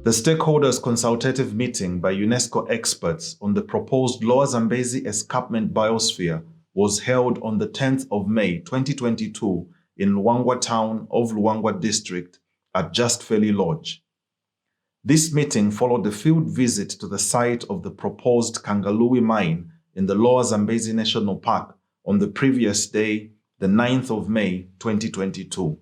The stakeholders consultative meeting by UNESCO experts on the proposed Lower Zambezi escarpment biosphere was held on the 10th of May 2022 in Luangwa town of Luangwa district at Just Fairly Lodge. This meeting followed the field visit to the site of the proposed Kangaluwi mine in the Lower Zambezi National Park on the previous day, the 9th of May 2022.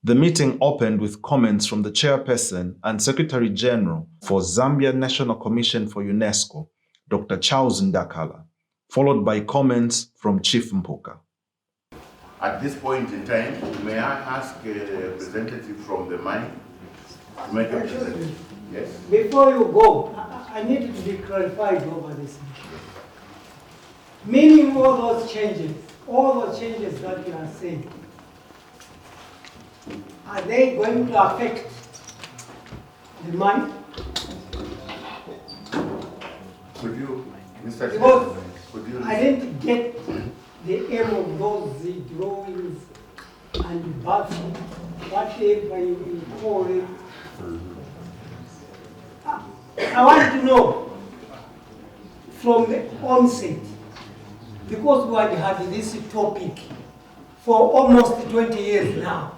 The meeting opened with comments from the chairperson and Secretary General for Zambia National Commission for UNESCO, Dr. Charles Ndakala, followed by comments from Chief Mpuka. At this point in time, may I ask a representative from the mine to make a presentation? Yes. Before you go, I need to be clarified over this. Meaning all those changes that you are saying, are they going to affect the mine? Could you, Mr. Because could you? I didn't get the aim of those drawings and buffing, whatever you call it. I want to know from the onset, because we had had this topic for almost 20 years now.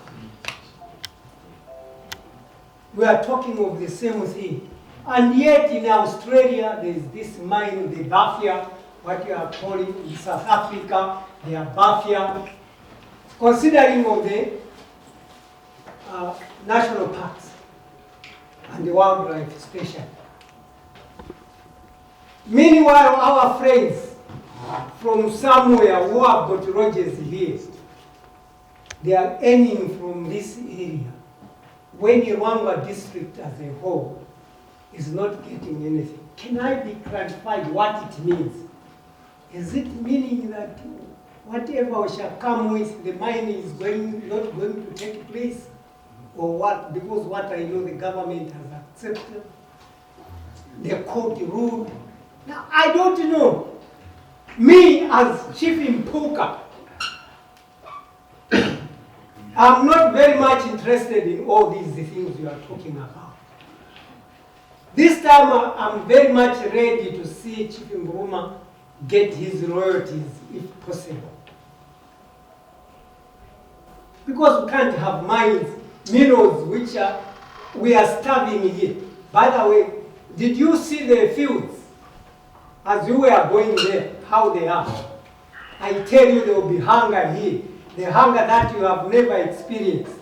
We are talking of the same thing. And yet in Australia, there is this mine, the Biosphere, what you are calling in South Africa, they are Biosphere, considering of the national parks and the wildlife especially. Meanwhile, our friends from somewhere who have got lodges here, they are earning from this area. When Luangwa district as a whole is not getting anything. Can I be clarified what it means? Is it meaning that whatever we shall come with, the mining is not going to take place? Or what? Because what I know the government has accepted, the court ruled. Now, I don't know. Me as Chief Mpuka, I'm not very much interested in all these things you are talking about. This time I'm very much ready to see Chief Mpuka get his royalties if possible. Because we can't have mines, minerals which we are starving here. By the way, did you see the fields as you were going there, how they are? I tell you there will be hunger here. The hunger that you have never experienced.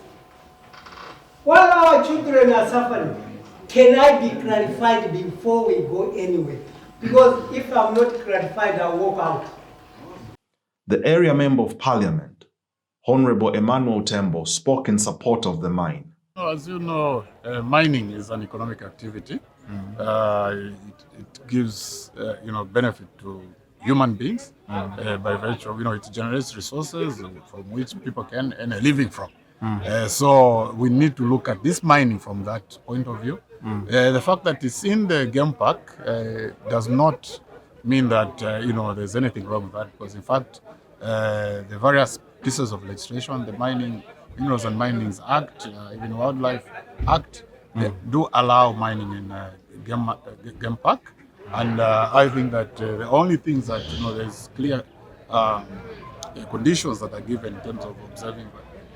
While our children are suffering, can I be clarified before we go anywhere? Because if I'm not clarified, I'll walk out. The area member of parliament, Honorable Emmanuel Tembo, spoke in support of the mine. As you know, mining is an economic activity. It gives benefit to human beings by virtue of, it generates resources from which people can earn a living from. So we need to look at this mining from that point of view. The fact that it's in the game park does not mean that there's anything wrong with that, because in fact the various pieces of legislation, the Mining, Minerals and Minings Act, even Wildlife Act, they do allow mining in game park. And I think that the only things that, there's clear conditions that are given in terms of observing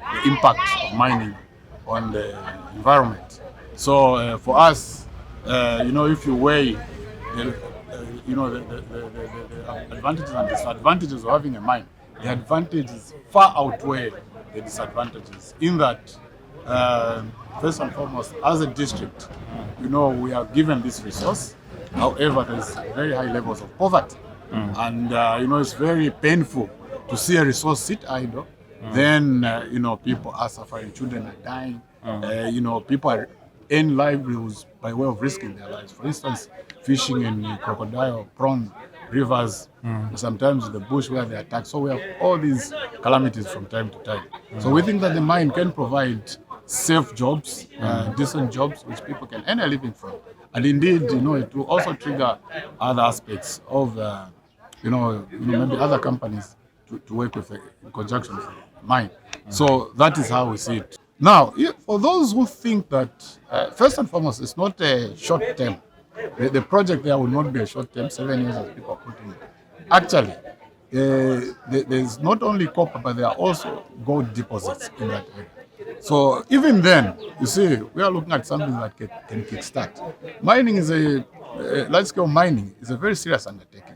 the impact of mining on the environment. So for us, if you weigh the advantages and disadvantages of having a mine, the advantages far outweigh the disadvantages in that, first and foremost, as a district, we are given this resource. However, there's very high levels of poverty. And, it's very painful to see a resource sit idle. Then, people are suffering, children are dying. People are in livelihoods by way of risking their lives. For instance, fishing in crocodile, prawn rivers, sometimes in the bush where they attack. So we have all these calamities from time to time. So we think that the mine can provide safe jobs, decent jobs, which people can earn a living from. And indeed, it will also trigger other aspects of, maybe other companies to work with in conjunction with the mine. So that is how we see it. Now, for those who think that, first and foremost, it's not a short term. The project there will not be a short term, 7 years as people are putting it. Actually, there's not only copper, but there are also gold deposits in that area. So even then, you see, we are looking at something that can kickstart. Mining is large-scale mining is a very serious undertaking.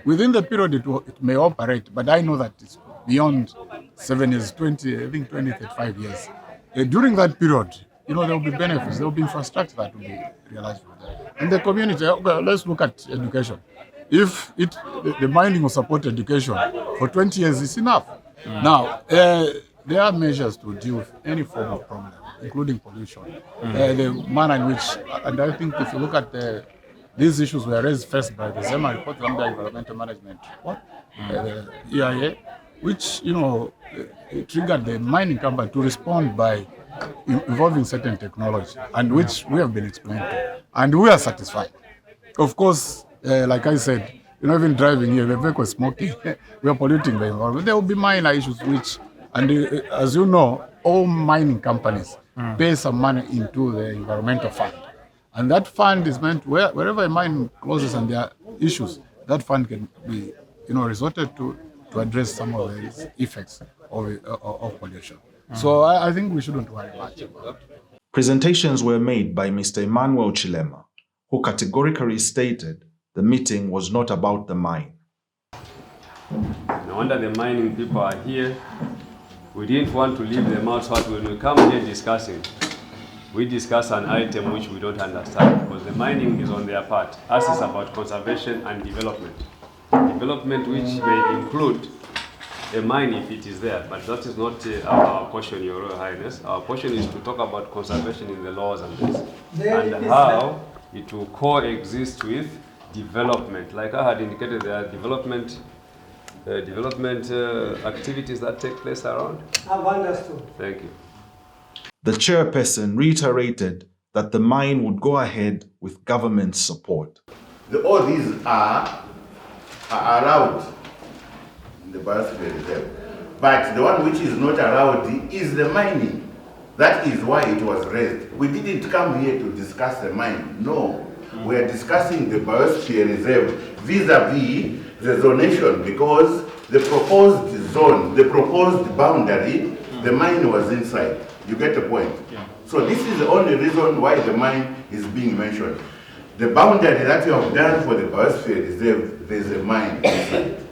Within the period it may operate, but I know that it's beyond 7 years, 35 years. During that period, there will be benefits, there will be infrastructure that will be realized from that. And the community, okay, let's look at education. If the mining will support education for 20 years, it's enough. Now, there are measures to deal with any form of problem, including pollution. The manner in which, and I think if you look at these issues were raised first by the Zambia report, Zambia Environmental Management Report, the EIA, which triggered the mining company to respond by involving certain technology, and which we have been explaining to, and we are satisfied. Of course, like I said, even driving here, the vehicle is smoking, we are polluting the environment. There will be minor issues which, and as you know, all mining companies pay some money into the environmental fund. And that fund is meant, wherever a mine closes and there are issues, that fund can be resorted to address some of the effects of pollution. So I think we shouldn't worry much about it. Presentations were made by Mr. Emmanuel Chilema, who categorically stated the meeting was not about the mine. No wonder the mining people are here. We didn't want to leave them out, so when we come here discussing, we discuss an item which we don't understand, because the mining is on their part. Us is about conservation and development. Development which may include a mine if it is there, but that is not our portion, Your Royal Highness. Our portion is to talk about conservation in the Lower Zambezi and how it will coexist with development. Like I had indicated, there are development activities that take place around. I've understood. Thank you. The chairperson reiterated that the mine would go ahead with government support. All these are allowed in the Biosphere Reserve. But the one which is not allowed is the mining. That is why it was raised. We didn't come here to discuss the mine. No. We are discussing the Biosphere Reserve vis-a-vis the zonation, because the proposed zone, the proposed boundary, the mine was inside. You get the point? Yeah. So this is the only reason why the mine is being mentioned. The boundary that you have done for the Biosphere Reserve, there's a mine inside.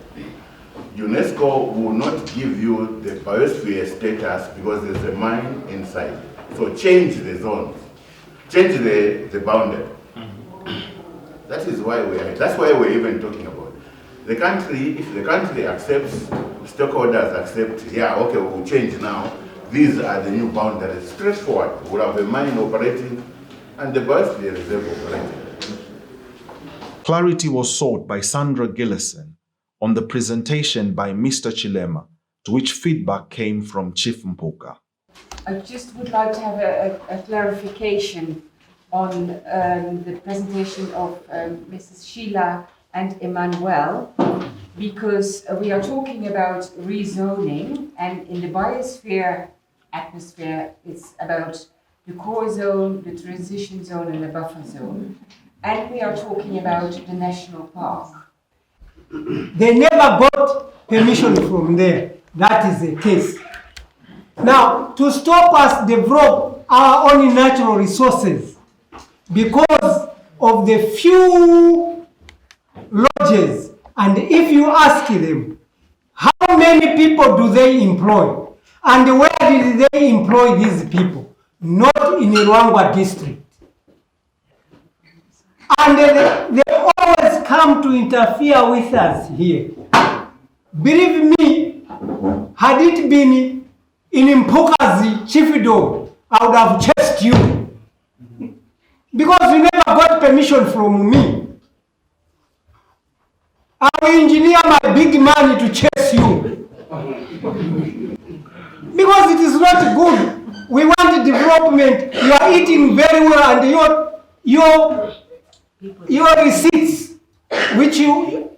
UNESCO will not give you the biosphere status because there's a mine inside. So change the zones, change the boundary. That is why that's why we're even talking about it. The country, if the country accepts, stakeholders accept, yeah, okay, we'll change now. These are the new boundaries. Straightforward. We'll have a mine operating and the Biosphere Reserve operating. Clarity was sought by Sandra Gillison on the presentation by Mr. Chilema, to which feedback came from Chief Mpuka. I just would like to have a clarification on the presentation of Mrs. Sheila and Emmanuel, because we are talking about rezoning, and in the biosphere atmosphere, it's about the core zone, the transition zone, and the buffer zone. And we are talking about the national park. They never got permission from there. That is the case. Now, to stop us develop our own natural resources because of the few lodges, and if you ask them, how many people do they employ? And where did they employ these people? Not in Ruangwa district. And they always come to interfere with us here. Believe me, had it been in Mpuka's chiefdom, I would have chased you. Because you never got permission from me. I will engineer my big money to chase you. Because it is not good. We want development. You are eating very well, and your receipts, which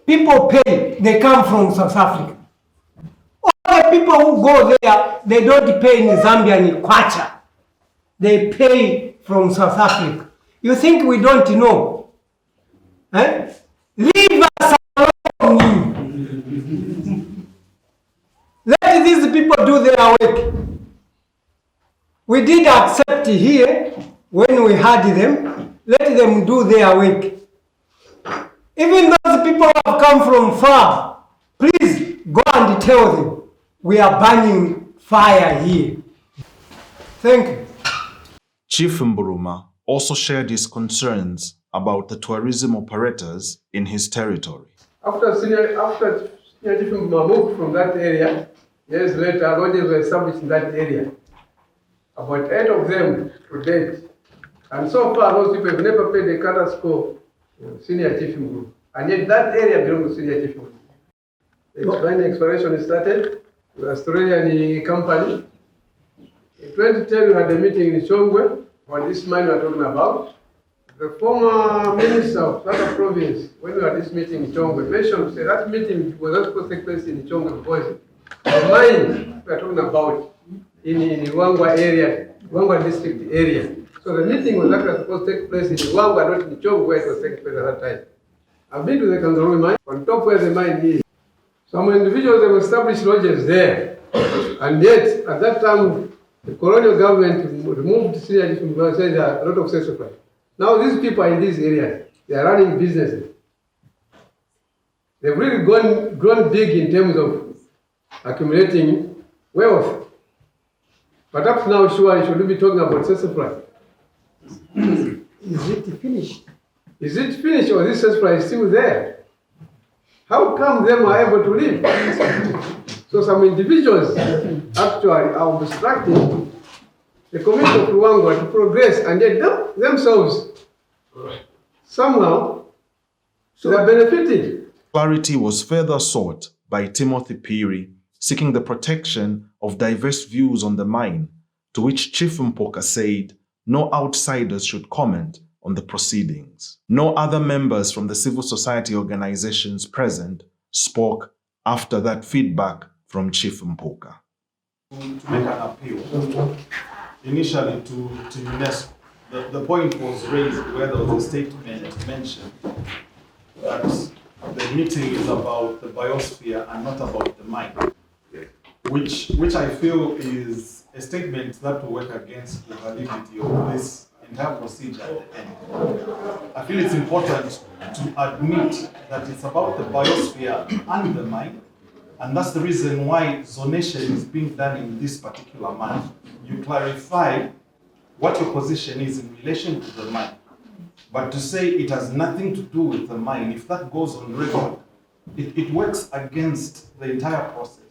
people pay, they come from South Africa. the people who go there, they don't pay in Zambian kwacha. They pay from South Africa. You think we don't know? Eh? Leave us alone. Let these people do their work. We did accept here when we had them. Let them do their work. Even those people who have come from far, please go and tell them we are burning fire here. Thank you. Chief Mburuma also shared his concerns about the tourism operators in his territory. After Senior Chief Mburuma moved from that area, years later, lodges were established in that area. About 8 of them to date. And so far, those people have never paid a cadre score to Senior Chief Mburuma. And yet that area belongs to Senior Chief Mburuma. The exploration started with an Australian company. In 2010, we had a meeting in Chongwe on this mine we are talking about. The former minister of Tata province, when we had this meeting in Chongwe, mentioned said that meeting was not supposed to take place in Chongwe because the mine we are talking about in Wangwa area, Wangwa district area. So the meeting was actually supposed to take place in Wangwa, not in Chongwe, where it was taking place at that time. I've been to the Kangaluwi mine, on top where the mine is. Some individuals have established lodges there, and yet at that time the colonial government removed Senior Chief Mburuma and said there are a lot of self supply. Now these people are in these areas, they are running businesses. They've really grown big in terms of accumulating wealth. But up to now, sure, should we be talking about self supply? Is it finished? Is it finished or this self supply is still there? How come them are able to live? So some individuals actually are obstructing the community of Luangwa to progress, and yet themselves somehow they are benefiting. Clarity was further sought by Timothy Piri, seeking the protection of diverse views on the mine, to which Chief Mpoka said no outsiders should comment on the proceedings. No other members from the civil society organizations present spoke after that feedback from Chief Mpoka. To make an appeal, initially to UNESCO. The point was raised where there was a statement mentioned that the meeting is about the biosphere and not about the mine, which I feel is a statement that will work against the validity of this entire procedure at the end. I feel it's important to admit that it's about the biosphere and the mine, and that's the reason why zonation is being done in this particular manner. You clarify what your position is in relation to the mine. But to say it has nothing to do with the mine, if that goes on record, it works against the entire process.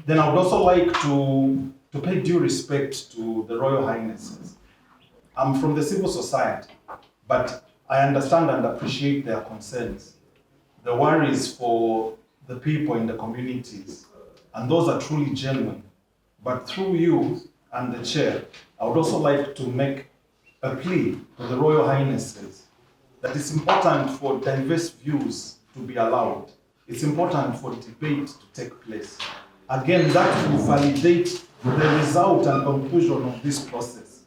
Then I would also like to pay due respect to the Royal Highnesses. I'm from the civil society, but I understand and appreciate their concerns, the worries for the people in the communities, and those are truly genuine. But through you and the chair, I would also like to make a plea to the Royal Highnesses that it's important for diverse views to be allowed. It's important for debate to take place. Again, that will validate the result and conclusion of this process.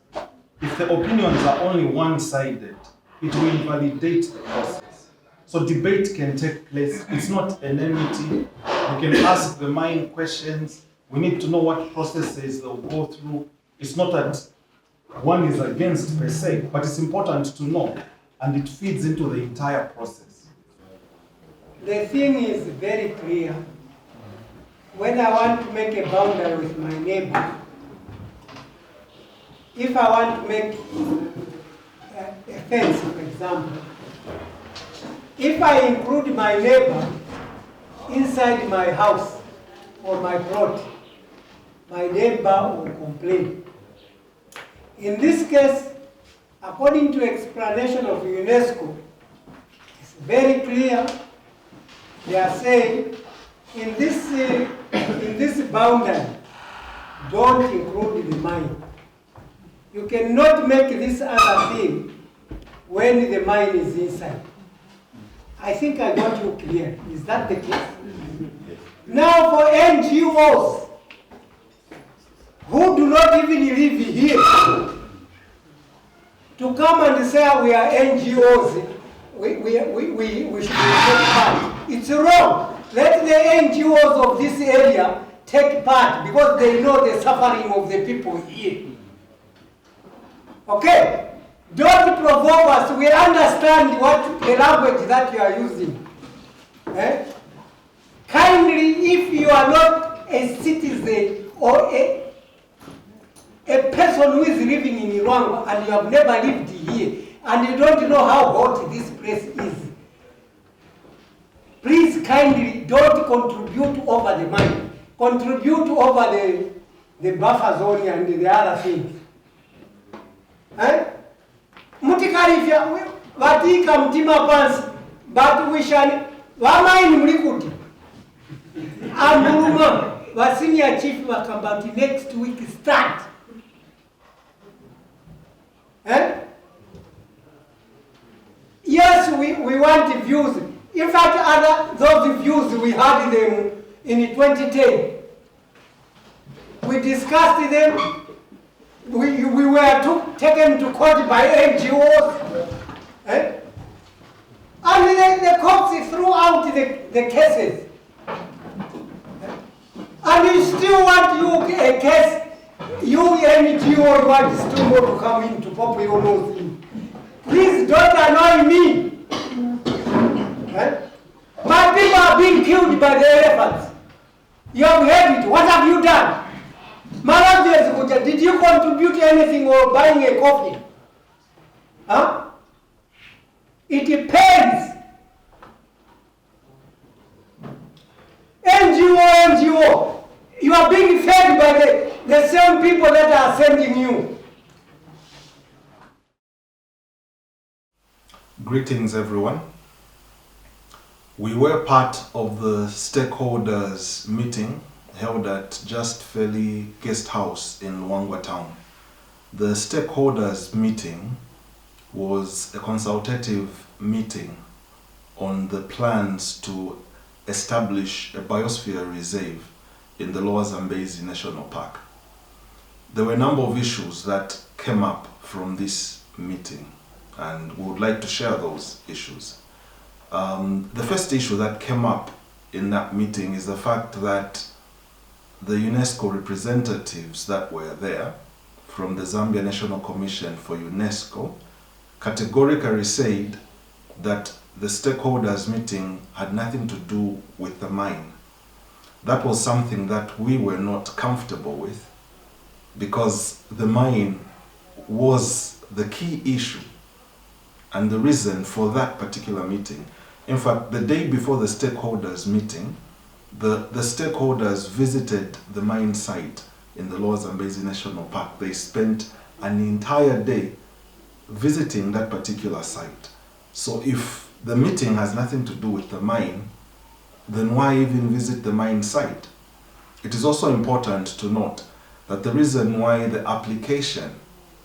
If the opinions are only one-sided, it will invalidate the process. So debate can take place. It's not an enmity. You can ask the mine questions. We need to know what processes they'll go through. It's not that one is against per se, but it's important to know, and it feeds into the entire process. The thing is very clear. When I want to make a boundary with my neighbor, if I want to make a fence, for example, if I include my neighbor inside my house or my plot, my neighbor will complain. In this case, according to explanation of UNESCO, it's very clear. They are saying in this boundary, don't include the mine. You cannot make this other thing when the mine is inside. I think I got you clear. Is that the case? Now for NGOs who do not even live here to come and say we are NGOs, we should take part. It's wrong. Let the NGOs of this area take part because they know the suffering of the people here. Okay? Don't provoke us. We understand what the language that you are using. Eh? Kindly, if you are not a citizen or a person who is living in Rwanda and you have never lived here and you don't know how hot this place is, please kindly don't contribute over the money. Contribute over the buffer zone and the other things. Eh? Mutikarifya vatika mtima pansi but we shall wamaini mlikuti ambuluma wa senior chief wakambati next week start. Eh? Yes, we want views. In fact, those views we had them in 2010. We discussed them. We were taken to court by NGOs. Eh? And the courts threw out the cases. And you still want a case, you NGO want still more to come in to pop your nose in. Please don't annoy me. Eh? My people are being killed by the elephants. You have heard it. What have you done? Did you contribute anything or buying a coffee? Huh? It depends. NGO, you are being fed by the same people that are sending you. Greetings, everyone. We were part of the stakeholders meeting held at Just Fairly Guest House in Luangwa Town. The stakeholders meeting was a consultative meeting on the plans to establish a Biosphere Reserve in the Lower Zambezi National Park. There were a number of issues that came up from this meeting, and we would like to share those issues. The first issue that came up in that meeting is the fact that the UNESCO representatives that were there from the Zambia National Commission for UNESCO categorically said that the stakeholders meeting had nothing to do with the mine. That was something that we were not comfortable with because the mine was the key issue and the reason for that particular meeting. In fact, the day before the stakeholders meeting, the stakeholders visited the mine site in the Lower Zambezi National Park. They spent an entire day visiting that particular site. So if the meeting has nothing to do with the mine, then why even visit the mine site? It is also important to note that the reason why the application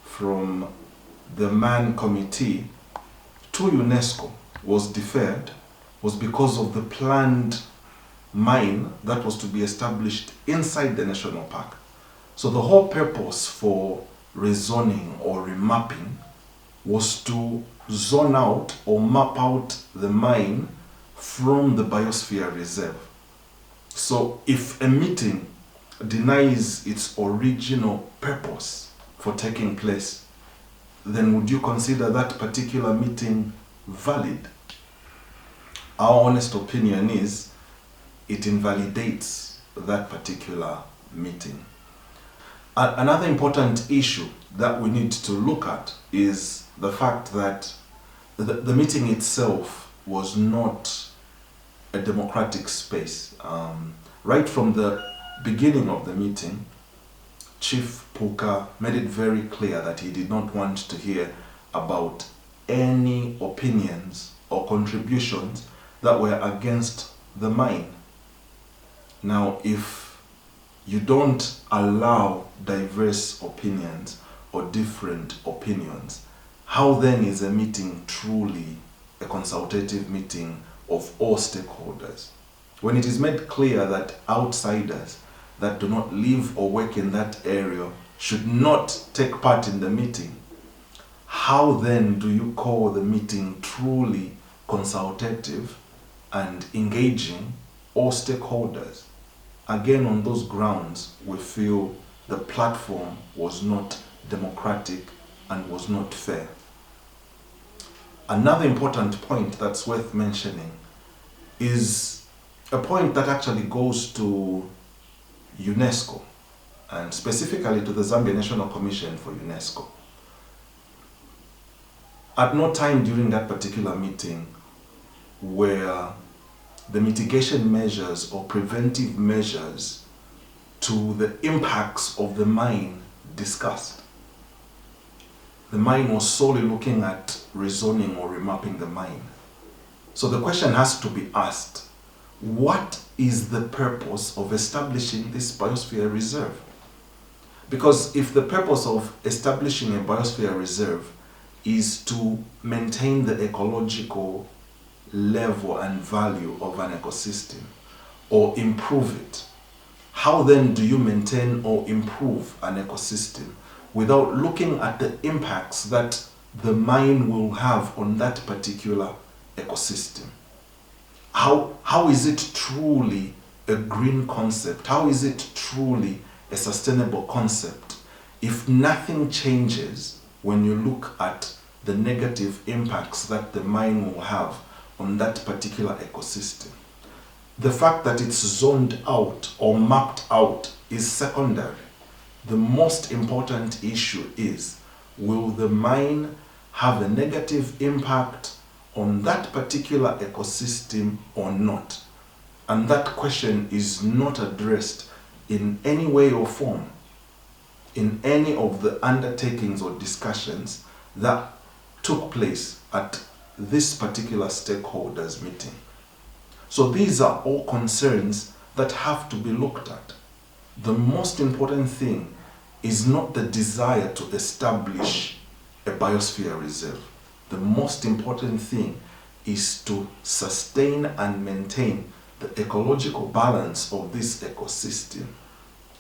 from the MAN committee to UNESCO was deferred was because of the planned mine that was to be established inside the national park. So the whole purpose for rezoning or remapping was to zone out or map out the mine from the Biosphere Reserve. So if a meeting denies its original purpose for taking place, then would you consider that particular meeting valid? Our honest opinion is it invalidates that particular meeting. Another important issue that we need to look at is the fact that the meeting itself was not a democratic space. Right from the beginning of the meeting, Chief Puka made it very clear that he did not want to hear about any opinions or contributions that were against the mine. Now, if you don't allow diverse opinions or different opinions, how then is a meeting truly a consultative meeting of all stakeholders? when it is made clear that outsiders that do not live or work in that area should not take part in the meeting, how then do you call the meeting truly consultative and engaging all stakeholders? Again, on those grounds, we feel the platform was not democratic and was not fair. Another important point that's worth mentioning is a point that actually goes to UNESCO, and specifically to the Zambia National Commission for UNESCO. At no time during that particular meeting were the mitigation measures or preventive measures to the impacts of the mine discussed. The mine was solely looking at rezoning or remapping the mine. So the question has to be asked, what is the purpose of establishing this Biosphere Reserve? Because if the purpose of establishing a Biosphere Reserve is to maintain the ecological level and value of an ecosystem or improve it, how then do you maintain or improve an ecosystem without looking at the impacts that the mine will have on that particular ecosystem? How is it truly a green concept? How is it truly a sustainable concept if nothing changes when you look at the negative impacts that the mine will have on that particular ecosystem? The fact that it's zoned out or mapped out is secondary. The most important issue is, will the mine have a negative impact on that particular ecosystem or not? And that question is not addressed in any way or form in any of the undertakings or discussions that took place at this particular stakeholders meeting. So these are all concerns that have to be looked at. The most important thing is not the desire to establish a biosphere reserve. The most important thing is to sustain and maintain the ecological balance of this ecosystem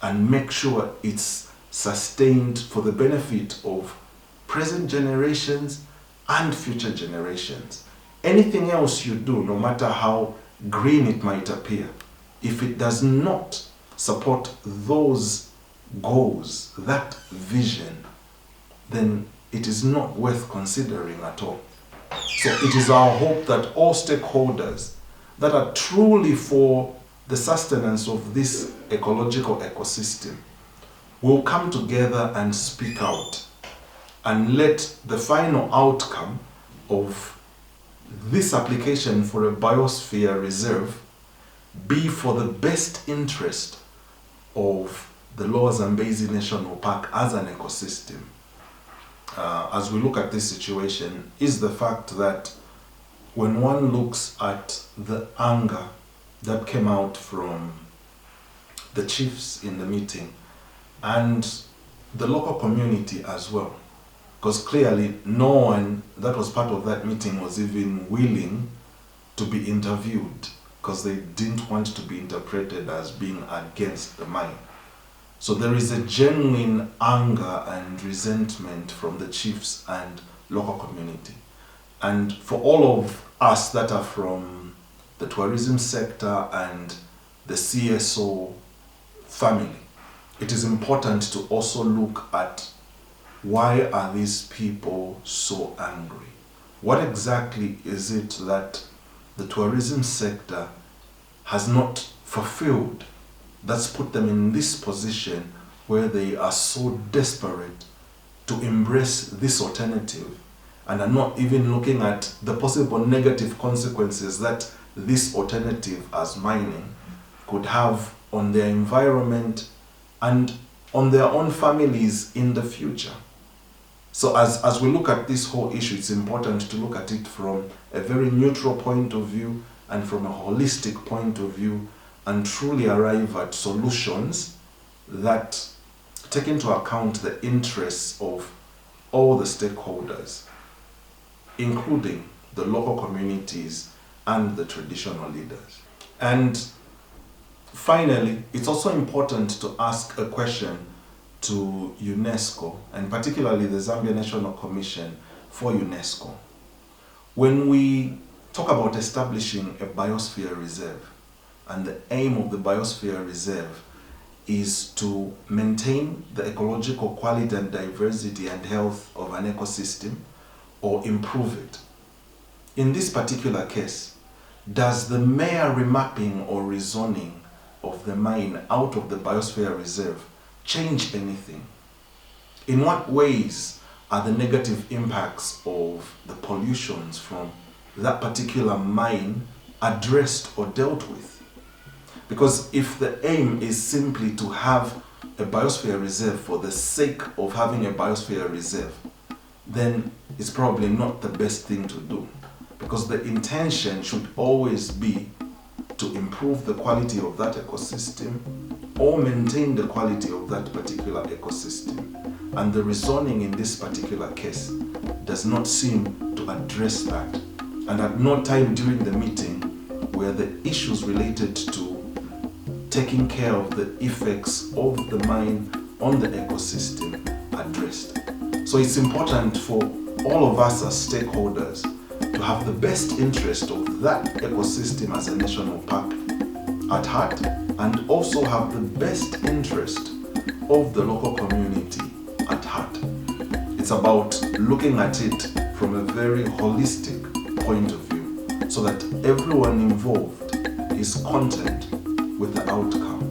and make sure it's sustained for the benefit of present generations and future generations. Anything else you do, no matter how green it might appear, if it does not support those goals, that vision, then it is not worth considering at all. So it is our hope that all stakeholders that are truly for the sustenance of this ecological ecosystem will come together and speak out and let the final outcome of this application for a biosphere reserve be for the best interest of the Lower Zambezi National Park as an ecosystem. As we look at this situation, is the fact that when one looks at the anger that came out from the chiefs in the meeting and the local community as well, because clearly no one that was part of that meeting was even willing to be interviewed because they didn't want to be interpreted as being against the mine. So there is a genuine anger and resentment from the chiefs and local community. And for all of us that are from the tourism sector and the CSO family, it is important to also look at why are these people so angry? What exactly is it that the tourism sector has not fulfilled that's put them in this position where they are so desperate to embrace this alternative and are not even looking at the possible negative consequences that this alternative as mining could have on their environment and on their own families in the future? So as we look at this whole issue, it's important to look at it from a very neutral point of view and from a holistic point of view, and truly arrive at solutions that take into account the interests of all the stakeholders, including the local communities and the traditional leaders. And finally, it's also important to ask a question to UNESCO, and particularly the Zambia National Commission for UNESCO. When we talk about establishing a Biosphere Reserve, and the aim of the Biosphere Reserve is to maintain the ecological quality and diversity and health of an ecosystem or improve it. In this particular case, does the mere remapping or rezoning of the mine out of the Biosphere Reserve change anything? In what ways are the negative impacts of the pollutions from that particular mine addressed or dealt with? Because if the aim is simply to have a Biosphere Reserve for the sake of having a Biosphere Reserve, then it's probably not the best thing to do. Because the intention should always be to improve the quality of that ecosystem or maintain the quality of that particular ecosystem. And the rezoning in this particular case does not seem to address that. And at no time during the meeting were the issues related to taking care of the effects of the mine on the ecosystem addressed. So it's important for all of us as stakeholders to have the best interest of that ecosystem as a national park at heart, and also have the best interest of the local community at heart. It's about looking at it from a very holistic point of view so that everyone involved is content with the outcome.